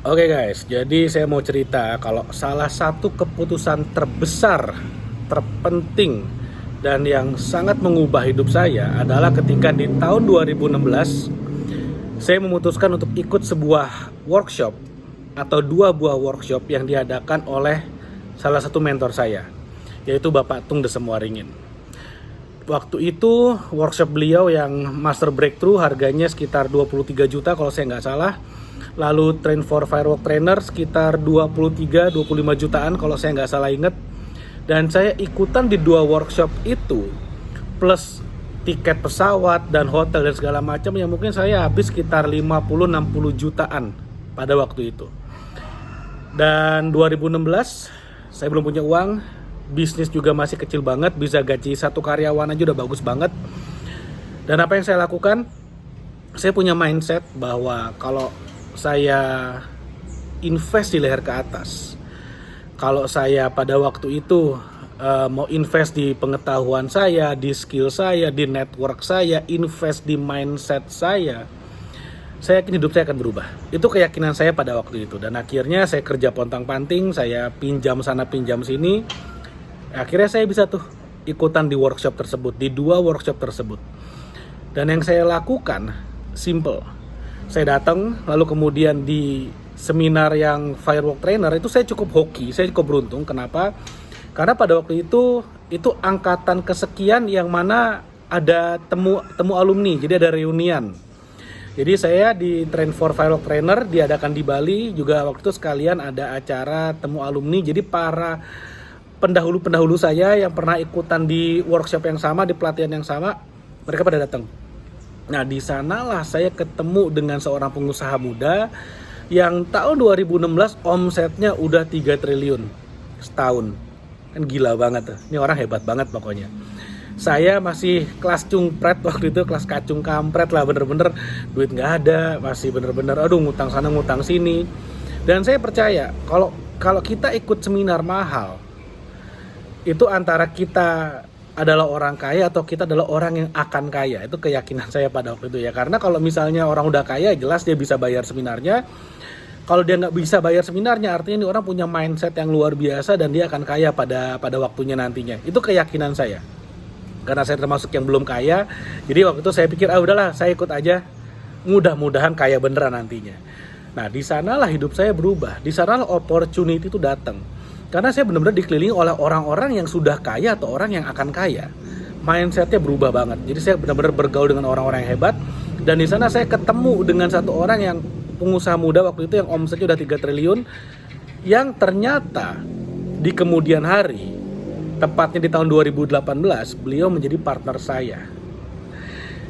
Oke guys, jadi saya mau cerita kalau salah satu keputusan terbesar, terpenting, dan yang sangat mengubah hidup saya adalah ketika di tahun 2016 saya memutuskan untuk ikut sebuah workshop atau dua buah workshop yang diadakan oleh salah satu mentor saya, yaitu Bapak Tung Desemwaringin. Waktu itu workshop beliau yang Master Breakthrough harganya sekitar 23 juta kalau saya nggak salah. Lalu Train for Firewalk Trainer sekitar 23-25 jutaan kalau saya nggak salah inget. Dan saya ikutan di dua workshop itu plus tiket pesawat dan hotel dan segala macam yang mungkin saya habis sekitar 50-60 jutaan pada waktu itu. Dan 2016 saya belum punya uang, bisnis juga masih kecil banget, bisa gaji satu karyawan aja udah bagus banget. Dan apa yang saya lakukan? Saya punya mindset bahwa kalau saya invest di leher ke atas, kalau saya pada waktu itu mau invest di pengetahuan saya, di skill saya, di network saya, invest di mindset saya yakin hidup saya akan berubah. Itu keyakinan saya pada waktu itu. Dan akhirnya saya kerja pontang-panting, saya pinjam sana pinjam sini. Akhirnya saya bisa tuh ikutan di workshop tersebut, di dua workshop tersebut. Dan yang saya lakukan simple. Saya datang, lalu kemudian di seminar yang Firewalk Trainer itu saya cukup hoki, saya cukup beruntung. Kenapa? Karena pada waktu itu angkatan kesekian yang mana ada temu alumni, jadi ada reunian. Jadi saya di Train for Firewalk Trainer diadakan di Bali, juga waktu itu sekalian ada acara temu alumni. Jadi para pendahulu saya yang pernah ikutan di workshop yang sama, di pelatihan yang sama, mereka pada datang. Nah, di sanalah saya ketemu dengan seorang pengusaha muda yang tahun 2016 omsetnya udah 3 triliun setahun. Kan gila banget tuh. Ini orang hebat banget pokoknya. Saya masih kelas cungpret waktu itu, kelas kacung kampret lah, bener-bener duit nggak ada, masih bener-bener aduh ngutang sana ngutang sini. Dan saya percaya kalau kita ikut seminar mahal, itu antara kita adalah orang kaya atau kita adalah orang yang akan kaya. Itu keyakinan saya pada waktu itu ya. Karena kalau misalnya orang udah kaya, jelas dia bisa bayar seminarnya. Kalau dia nggak bisa bayar seminarnya, artinya ini orang punya mindset yang luar biasa dan dia akan kaya pada waktunya nantinya. Itu keyakinan saya. Karena saya termasuk yang belum kaya, jadi waktu itu saya pikir udahlah saya ikut aja, mudah-mudahan kaya beneran nantinya. Nah, di sanalah hidup saya berubah, di sanalah opportunity itu datang. Karena saya benar-benar dikelilingi oleh orang-orang yang sudah kaya atau orang yang akan kaya. Mindsetnya berubah banget. Jadi saya benar-benar bergaul dengan orang-orang yang hebat. Dan di sana saya ketemu dengan satu orang yang pengusaha muda waktu itu yang omsetnya udah 3 triliun. Yang ternyata di kemudian hari, tepatnya di tahun 2018, beliau menjadi partner saya.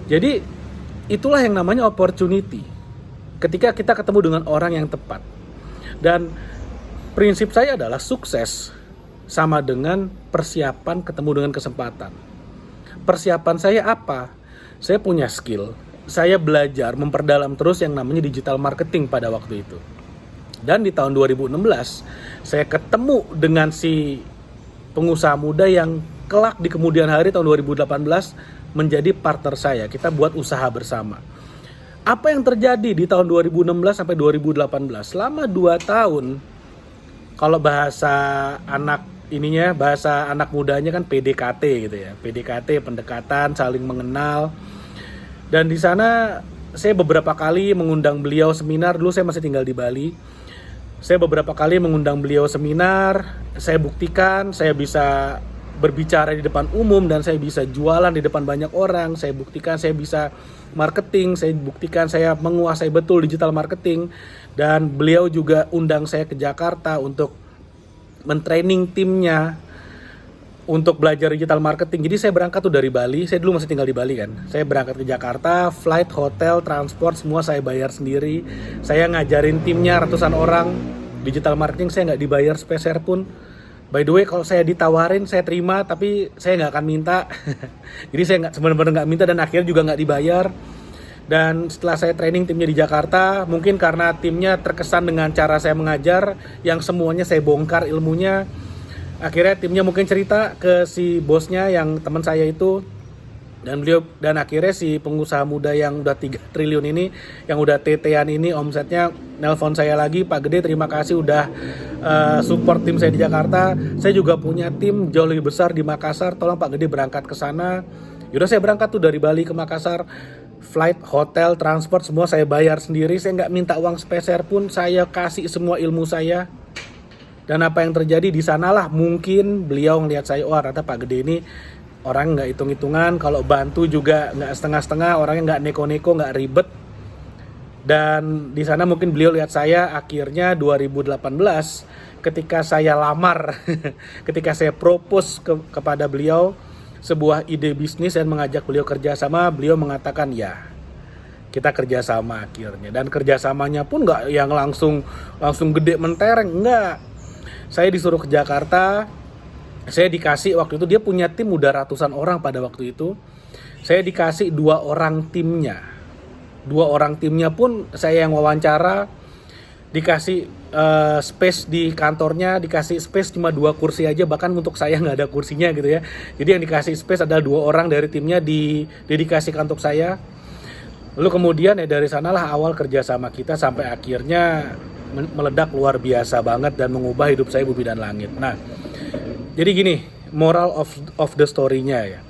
Jadi itulah yang namanya opportunity. Ketika kita ketemu dengan orang yang tepat. Dan prinsip saya adalah sukses sama dengan persiapan ketemu dengan kesempatan. Persiapan saya apa? Saya punya skill. Saya belajar memperdalam terus yang namanya digital marketing pada waktu itu. Dan di tahun 2016, saya ketemu dengan si pengusaha muda yang kelak di kemudian hari tahun 2018 menjadi partner saya. Kita buat usaha bersama. Apa yang terjadi di tahun 2016 sampai 2018? Selama 2 tahun, kalau bahasa anak mudanya kan PDKT gitu ya. PDKT, pendekatan, saling mengenal. Dan di sana saya beberapa kali mengundang beliau seminar. Dulu saya masih tinggal di Bali. Saya beberapa kali mengundang beliau seminar. Saya buktikan saya bisa berbicara di depan umum dan saya bisa jualan di depan banyak orang. Saya buktikan saya bisa marketing. Saya buktikan saya menguasai betul digital marketing. Dan beliau juga undang saya ke Jakarta untuk mentraining timnya untuk belajar digital marketing. Jadi saya berangkat tuh dari Bali. Saya dulu masih tinggal di Bali kan. Saya berangkat ke Jakarta, flight, hotel, transport semua saya bayar sendiri. Saya ngajarin timnya ratusan orang digital marketing, saya nggak dibayar sepeser pun. By the way, kalau saya ditawarin saya terima, tapi saya nggak akan minta. Jadi saya sebenarnya nggak minta dan akhirnya juga nggak dibayar. Dan setelah saya training timnya di Jakarta, mungkin karena timnya terkesan dengan cara saya mengajar yang semuanya saya bongkar ilmunya, akhirnya timnya mungkin cerita ke si bosnya yang teman saya itu, Dan akhirnya si pengusaha muda yang udah 3 triliun ini, yang udah TT-an ini omsetnya, nelpon saya lagi, Pak Gede terima kasih udah support tim saya di Jakarta. Saya juga punya tim jauh lebih besar di Makassar, tolong Pak Gede berangkat ke sana. Yaudah saya berangkat tuh dari Bali ke Makassar. Flight, hotel, transport semua saya bayar sendiri. Saya nggak minta uang sepeser pun, saya kasih semua ilmu saya. Dan apa yang terjadi di sanalah mungkin beliau ngelihat saya, wah ternyata Pak Gede ini orang nggak hitung-hitungan, kalau bantu juga nggak setengah-setengah, orangnya nggak neko-neko, nggak ribet. Dan di sana mungkin beliau lihat saya. Akhirnya 2018 ketika saya lamar, ketika saya propose kepada beliau sebuah ide bisnis dan mengajak beliau kerjasama, beliau mengatakan ya, kita kerjasama akhirnya. Dan kerjasamanya pun nggak yang langsung gede mentereng, nggak. Saya disuruh ke Jakarta. Saya dikasih, waktu itu dia punya tim udah ratusan orang pada waktu itu. Saya dikasih 2 orang timnya. 2 orang timnya pun saya yang wawancara. Dikasih space di kantornya, dikasih space cuma 2 kursi aja, bahkan untuk saya nggak ada kursinya gitu ya. Jadi yang dikasih space adalah 2 orang dari timnya didedikasikan untuk saya. Lalu kemudian ya dari sanalah awal kerjasama kita sampai akhirnya meledak luar biasa banget dan mengubah hidup saya bumi dan langit. Nah, jadi gini, moral of the story-nya ya.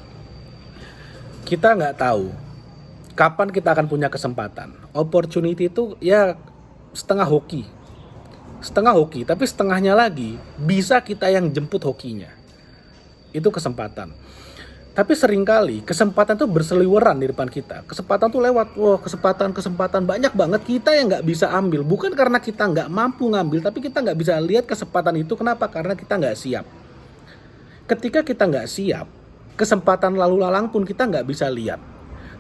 Kita nggak tahu kapan kita akan punya kesempatan. Opportunity itu ya setengah hoki, tapi setengahnya lagi bisa kita yang jemput hokinya. Itu kesempatan. Tapi seringkali kesempatan tuh berseliweran di depan kita. Kesempatan tuh lewat, wah kesempatan banyak banget, kita yang nggak bisa ambil. Bukan karena kita nggak mampu ngambil, tapi kita nggak bisa lihat kesempatan itu. Kenapa? Karena kita nggak siap. Ketika kita nggak siap, kesempatan lalu lalang pun kita nggak bisa lihat.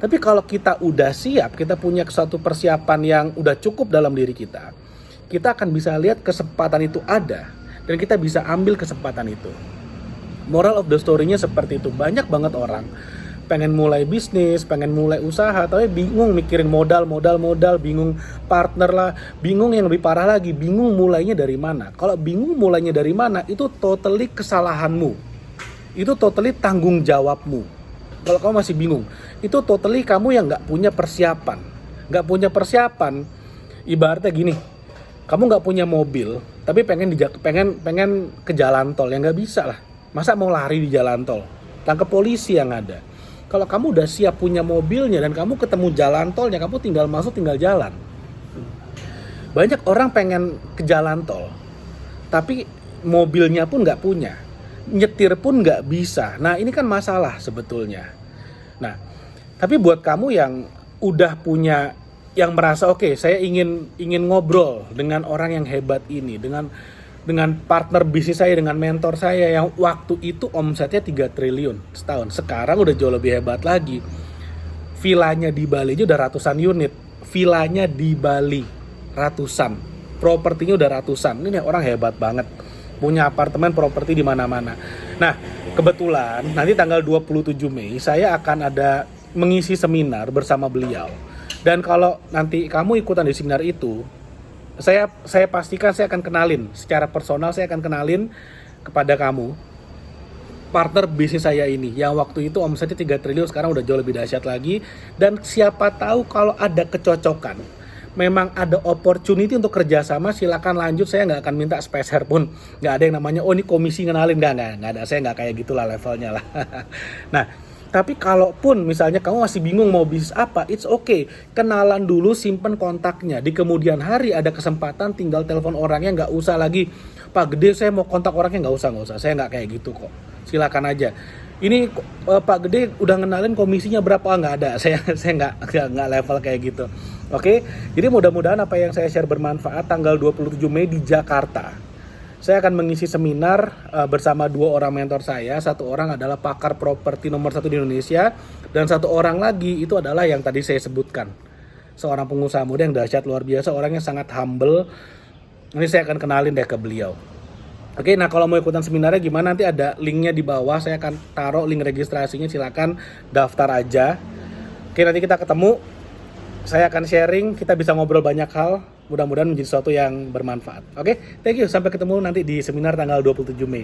Tapi kalau kita udah siap, kita punya suatu persiapan yang udah cukup dalam diri kita akan bisa lihat kesempatan itu ada, dan kita bisa ambil kesempatan itu. Moral of the story-nya seperti itu. Banyak banget orang pengen mulai bisnis, pengen mulai usaha, tapi bingung mikirin modal, bingung partner lah, bingung yang lebih parah lagi, bingung mulainya dari mana. Kalau bingung mulainya dari mana, itu totally kesalahanmu. Itu totally tanggung jawabmu. Kalau kamu masih bingung, itu totally kamu yang nggak punya persiapan. Nggak punya persiapan, ibaratnya gini, kamu nggak punya mobil, tapi pengen ke jalan tol, ya nggak bisa lah. Masa mau lari di jalan tol? Tangkap polisi yang ada. Kalau kamu udah siap punya mobilnya dan kamu ketemu jalan tolnya, kamu tinggal masuk, tinggal jalan. Banyak orang pengen ke jalan tol, tapi mobilnya pun nggak punya, nyetir pun nggak bisa. Nah ini kan masalah sebetulnya. Nah, tapi buat kamu yang udah punya, yang merasa oke, saya ingin ngobrol dengan orang yang hebat ini, dengan partner bisnis saya, dengan mentor saya yang waktu itu omsetnya 3 triliun setahun. Sekarang udah jauh lebih hebat lagi. Villanya di Bali aja udah ratusan unit. Villanya di Bali ratusan. Propertinya udah ratusan. Ini orang hebat banget. Punya apartemen, properti di mana-mana. Nah, kebetulan nanti tanggal 27 Mei saya akan ada mengisi seminar bersama beliau. Dan kalau nanti kamu ikutan di seminar itu, saya pastikan saya akan kenalin secara personal, saya akan kenalin kepada kamu partner bisnis saya ini yang waktu itu omsetnya 3 triliun, sekarang udah jauh lebih dahsyat lagi. Dan siapa tahu kalau ada kecocokan, memang ada opportunity untuk kerjasama, silakan lanjut. Saya nggak akan minta sepeser pun, nggak ada yang namanya oh ini komisi ngenalin, nggak ada, saya nggak kayak gitulah levelnya lah. Nah, tapi kalaupun misalnya kamu masih bingung mau bisnis apa, it's okay. Kenalan dulu, simpen kontaknya. Di kemudian hari ada kesempatan, tinggal telepon orangnya, nggak usah lagi, Pak Gede saya mau kontak orangnya, nggak usah. Saya nggak kayak gitu kok. Silakan aja. Ini Pak Gede udah ngenalin komisinya berapa? Nggak ada. Saya nggak level kayak gitu. Oke? Jadi mudah-mudahan apa yang saya share bermanfaat. Tanggal 27 Mei di Jakarta. Saya akan mengisi seminar bersama 2 orang mentor saya. 1 orang adalah pakar properti nomor 1 di Indonesia, dan 1 orang lagi itu adalah yang tadi saya sebutkan, seorang pengusaha muda yang dahsyat luar biasa, orangnya sangat humble. Ini saya akan kenalin deh ke beliau. Oke, nah kalau mau ikutan seminarnya gimana, nanti ada linknya di bawah. Saya akan taruh link registrasinya, silakan daftar aja. Oke, nanti kita ketemu. Saya akan sharing, kita bisa ngobrol banyak hal. Mudah-mudahan menjadi sesuatu yang bermanfaat. Oke, thank you. Sampai ketemu nanti di seminar tanggal 27 Mei.